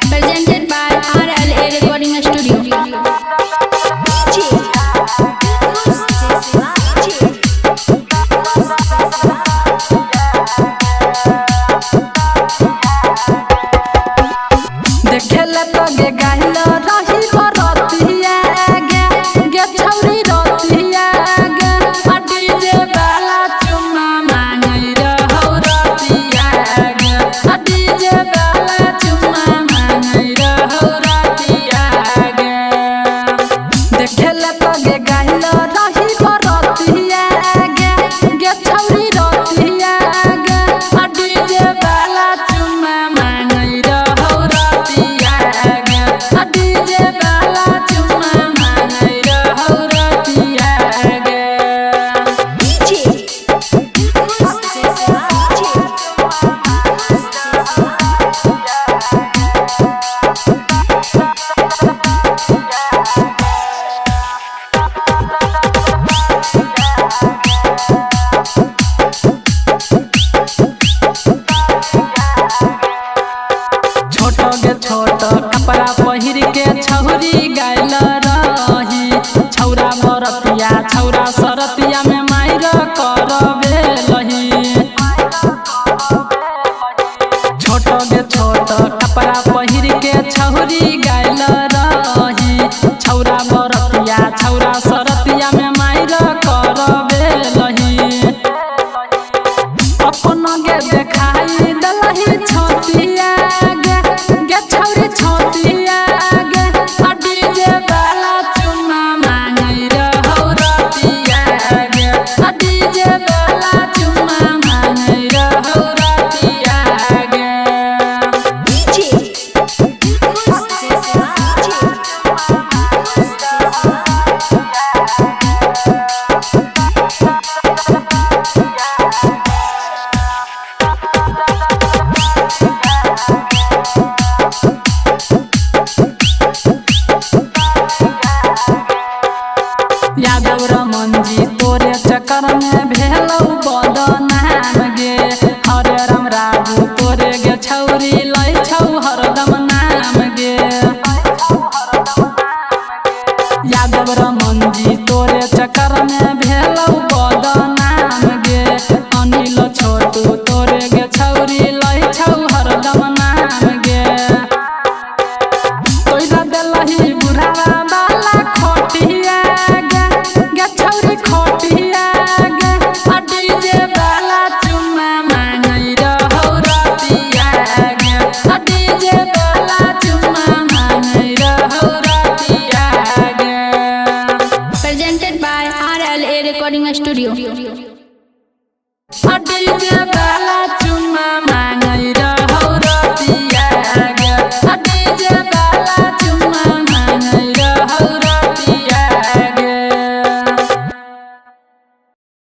Presented by RLA Recording Studio. देखेला तो गे गाइलो रही बरतिया गे गे छौरी रतिया गे आ डीजे वाला चुम्मा मांगई रहौ रतिया गे आ डीजे वाला चुम्मा मांगई रहौ रतिया गे देखेला तो गे गाइलो रही बरतिया गे गे छौरी रतिया गे आ डीजे वाला चुम्मा मांगई रहौ रतिया गे आ डीजे वाला चुम्मा मांगई रहौ रतिया गे छोट गे छोट कपड़ा पहिर के छौरी गाइल रही छौरा बरतिया छौरा सरतिया में माइर करबे लही छोट गे छोट कपड़ा पहिर के छौरी गाइल रही छौरा बरतिया छौरा सरतिया में माइर करबे लही अपन गे देखाई दलही छतिया गे गे छौरी छतिया गे आ डीजे वाला चुम्मा मांगई रहौ रतिया गे आ डीजे वाला चुम्मा मांगई रहौ रतिया गे यादव रमन जी तोरे चक्कर में भेलौ बदनाम गे हरे राम राजू तोरे गे छौरी लै छौ हरदम नाम गे यादव रमन जी तोरे चक्कर में भेलौ बदनाम गे अनिल छोटू तोरे गे छौरी लै छौ हरदम नाम गे तोइरा देलही बुढ़ावा वाला खोटिया गे गे छौरी खोटिया गे आ डीजे वाला चुम्मा मांगई रहौ रतिया गे आ डीजे वाला चुम्मा मांगई रहौ रतिया गे Presented by RLA Recording Studio. आ डीजे वाला चुम्मा